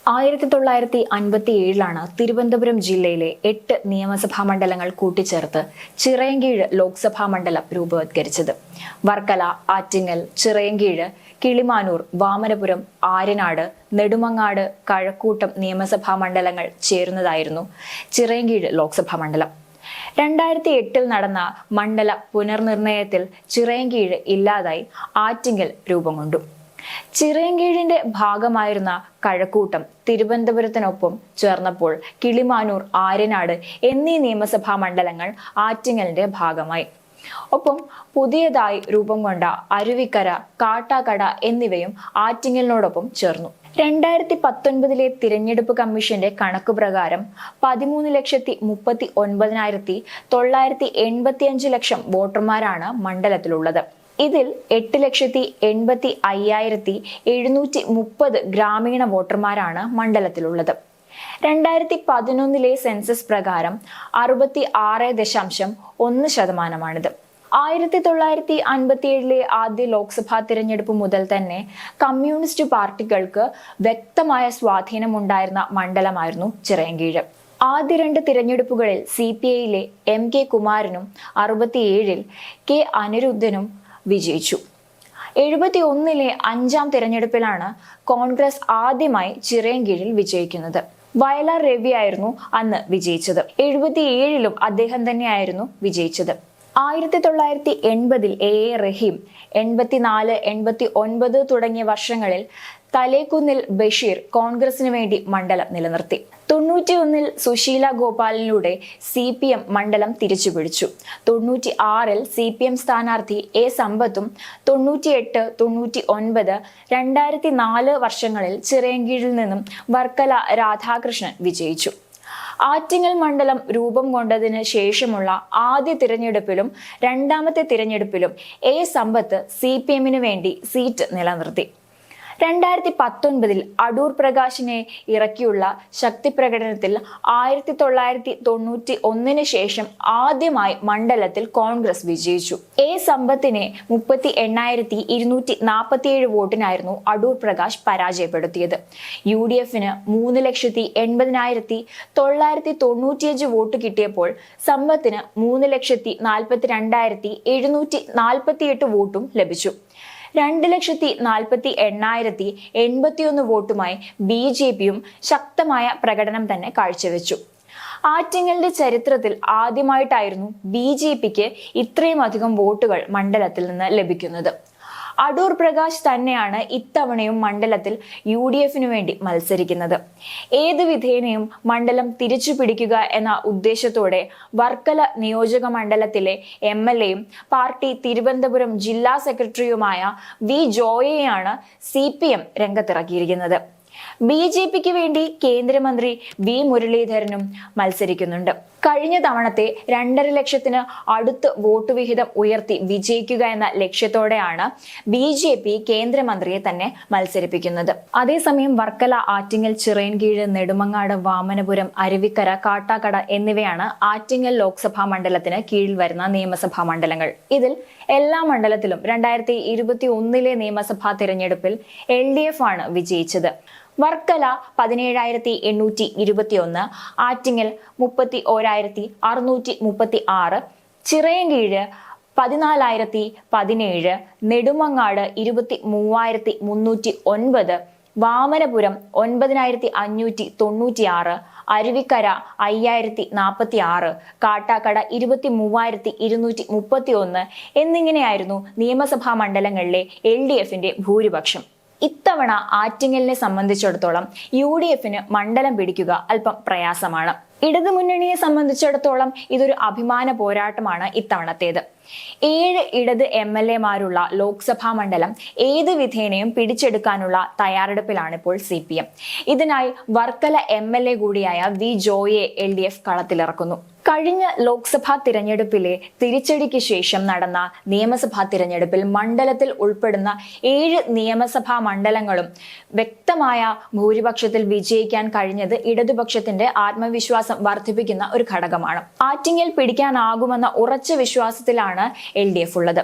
1957 തിരുവനന്തപുരം ജില്ലയിലെ 8 നിയമസഭാ മണ്ഡലങ്ങൾ കൂട്ടിച്ചേർത്ത് ചിറയൻകീഴ് ലോക്സഭാ മണ്ഡലം രൂപവത്കരിച്ചത്. വർക്കല, ആറ്റിങ്ങൽ, ചിറയൻകീഴ്, കിളിമാനൂർ, വാമനപുരം, ആര്യനാട്, നെടുമങ്ങാട്, കഴക്കൂട്ടം നിയമസഭാ മണ്ഡലങ്ങൾ ചേരുന്നതായിരുന്നു ചിറയൻകീഴ് ലോക്സഭാ മണ്ഡലം. 2008 നടന്ന മണ്ഡല പുനർനിർണയത്തിൽ ചിറയൻകീഴ് ഇല്ലാതായി ആറ്റിങ്ങൽ രൂപം കൊണ്ടു. ചിറയൻകീഴിന്റെ ഭാഗമായിരുന്ന കഴക്കൂട്ടം തിരുവനന്തപുരത്തിനൊപ്പം ചേർന്നപ്പോൾ കിളിമാനൂർ, ആര്യനാട് എന്നീ നിയമസഭാ മണ്ഡലങ്ങൾ ആറ്റിങ്ങലിന്റെ ഭാഗമായി. ഒപ്പം പുതിയതായി രൂപം കൊണ്ട അരുവിക്കര, കാട്ടാക്കട എന്നിവയും ആറ്റിങ്ങലിനോടൊപ്പം ചേർന്നു. 2019 തിരഞ്ഞെടുപ്പ് കമ്മീഷന്റെ കണക്കുപ്രകാരം 13,39,985 വോട്ടർമാരാണ് മണ്ഡലത്തിലുള്ളത്. ഇതിൽ 8,85,730 ഗ്രാമീണ വോട്ടർമാരാണ് മണ്ഡലത്തിലുള്ളത്. 2011 സെൻസസ് പ്രകാരം 66.1%. 1957 ആദ്യ ലോക്സഭാ തിരഞ്ഞെടുപ്പ് മുതൽ തന്നെ കമ്മ്യൂണിസ്റ്റ് പാർട്ടികൾക്ക് വ്യക്തമായ സ്വാധീനമുണ്ടായിരുന്ന മണ്ഡലമായിരുന്നു ചിറയൻകീഴ്. ആദ്യ 2 തിരഞ്ഞെടുപ്പുകളിൽ CPIയിലെ MK കുമാരനും 67-ൽ K അനിരുദ്ധനും വിജയിച്ചു. 71-ലെ 5ാം തിരഞ്ഞെടുപ്പിലാണ് കോൺഗ്രസ് ആദ്യമായി ചിറയൻകീഴിൽ വിജയിക്കുന്നത്. വയലാർ രവിയായിരുന്നു അന്ന് വിജയിച്ചത്. 77-ലും അദ്ദേഹം തന്നെയായിരുന്നു വിജയിച്ചത്. 1980-ൽ AA റഹീം, 84-89 തുടങ്ങിയ വർഷങ്ങളിൽ തലേക്കുന്നിൽ ബഷീർ കോൺഗ്രസിന് വേണ്ടി മണ്ഡലം നിലനിർത്തി. 91-ൽ സുശീല ഗോപാലിലൂടെ CPM മണ്ഡലം തിരിച്ചുപിടിച്ചു. 96-ൽ CPM സ്ഥാനാർത്ഥി A സമ്പത്തും 98, 99, 2004 വർഷങ്ങളിൽ ചിറയൻകീഴിൽ നിന്നും വർക്കല രാധാകൃഷ്ണൻ വിജയിച്ചു. ആറ്റിങ്ങൽ മണ്ഡലം രൂപം കൊണ്ടതിന് ശേഷമുള്ള ആദ്യ തിരഞ്ഞെടുപ്പിലും 2ാമത്തെ തിരഞ്ഞെടുപ്പിലും A സമ്പത്ത് CPMന് വേണ്ടി സീറ്റ് നിലനിർത്തി. 2019-ൽ അടൂർ പ്രകാശിനെ ഇറക്കിയുള്ള ശക്തി പ്രകടനത്തിൽ 1991 ശേഷം ആദ്യമായി മണ്ഡലത്തിൽ കോൺഗ്രസ് വിജയിച്ചു. A സമ്പത്തിനെ 38,247 വോട്ടിനായിരുന്നു അടൂർ പ്രകാശ് പരാജയപ്പെടുത്തിയത്. UDFന് 3,80,995 വോട്ട് കിട്ടിയപ്പോൾ സമ്പത്തിന് 3,42,748 വോട്ടും ലഭിച്ചു. 2,48,81 വോട്ടുമായി BJPയും ശക്തമായ പ്രകടനം തന്നെ കാഴ്ചവെച്ചു. ആറ്റിങ്ങലിന്റെ ചരിത്രത്തിൽ ആദ്യമായിട്ടായിരുന്നു BJPക്ക് ഇത്രയും അധികം വോട്ടുകൾ മണ്ഡലത്തിൽ നിന്ന് ലഭിക്കുന്നത്. അടൂർ പ്രകാശ് തന്നെയാണ് ഇത്തവണയും മണ്ഡലത്തിൽ UDFന് വേണ്ടി മത്സരിക്കുന്നത്. ഏത് വിധേനയും മണ്ഡലം തിരിച്ചു പിടിക്കുക എന്ന ഉദ്ദേശത്തോടെ വർക്കല നിയോജക മണ്ഡലത്തിലെ MLAയും പാർട്ടി തിരുവനന്തപുരം ജില്ലാ സെക്രട്ടറിയുമായ V ജോയെയാണ് CPM രംഗത്തിറക്കിയിരിക്കുന്നത്. BJPക്ക് വേണ്ടി കേന്ദ്രമന്ത്രി V മുരളീധരനും മത്സരിക്കുന്നുണ്ട്. കഴിഞ്ഞ തവണത്തെ 2.5 ലക്ഷത്തിന് അടുത്ത് വോട്ട് വിഹിതം ഉയർത്തി വിജയിക്കുക എന്ന ലക്ഷ്യത്തോടെയാണ് BJP കേന്ദ്രമന്ത്രിയെ തന്നെ മത്സരിപ്പിക്കുന്നത്. അതേസമയം വർക്കല, ആറ്റിങ്ങൽ, ചിറയൻകീഴ്, നെടുമങ്ങാട്, വാമനപുരം, അരുവിക്കര, കാട്ടാക്കട എന്നിവയാണ് ആറ്റിങ്ങൽ ലോക്സഭാ മണ്ഡലത്തിന് കീഴിൽ വരുന്ന നിയമസഭാ മണ്ഡലങ്ങൾ. ഇതിൽ എല്ലാ മണ്ഡലത്തിലും 2021 നിയമസഭാ തിരഞ്ഞെടുപ്പിൽ LDF ആണ് വിജയിച്ചത്. വർക്കല 17,821, ആറ്റിങ്ങൽ 31,636, ചിറയൻകീഴ് 14,017, നെടുമങ്ങാട് 23,309, വാമനപുരം 9,596, അരുവിക്കര 5,046, കാട്ടാക്കട 23,231 എന്നിങ്ങനെയായിരുന്നു നിയമസഭാ മണ്ഡലങ്ങളിലെ LDFന്റെ ഭൂരിപക്ഷം. ഇത്തവണ ആറ്റിങ്ങലിനെ സംബന്ധിച്ചിടത്തോളം UDFന് മണ്ഡലം പിടിക്കുക അല്പം പ്രയാസമാണ്. ഇടതുമുന്നണിയെ സംബന്ധിച്ചിടത്തോളം ഇതൊരു അഭിമാന പോരാട്ടമാണ് ഇത്തവണത്തേത്. 7 ഇടത് MLAമാരുള്ള ലോക്സഭാ മണ്ഡലം ഏത് വിധേനയും പിടിച്ചെടുക്കാനുള്ള തയ്യാറെടുപ്പിലാണിപ്പോൾ CPM. ഇതിനായി വർക്കല MLA കൂടിയായ V ജോയെ LDF കളത്തിലിറക്കുന്നു. കഴിഞ്ഞ ലോക്സഭാ തിരഞ്ഞെടുപ്പിലെ തിരിച്ചടിക്ക് ശേഷം നടന്ന നിയമസഭാ തിരഞ്ഞെടുപ്പിൽ മണ്ഡലത്തിൽ ഉൾപ്പെടുന്ന 7 നിയമസഭാ മണ്ഡലങ്ങളും വ്യക്തമായ ഭൂരിപക്ഷത്തിൽ വിജയിക്കാൻ കഴിഞ്ഞത് ഇടതുപക്ഷത്തിന്റെ ആത്മവിശ്വാസം വർദ്ധിപ്പിക്കുന്ന ഒരു ഘടകമാണ്. ആറ്റിങ്ങൽ പിടിക്കാനാകുമെന്ന ഉറച്ച വിശ്വാസത്തിലാണ് LDF ഉള്ളത്.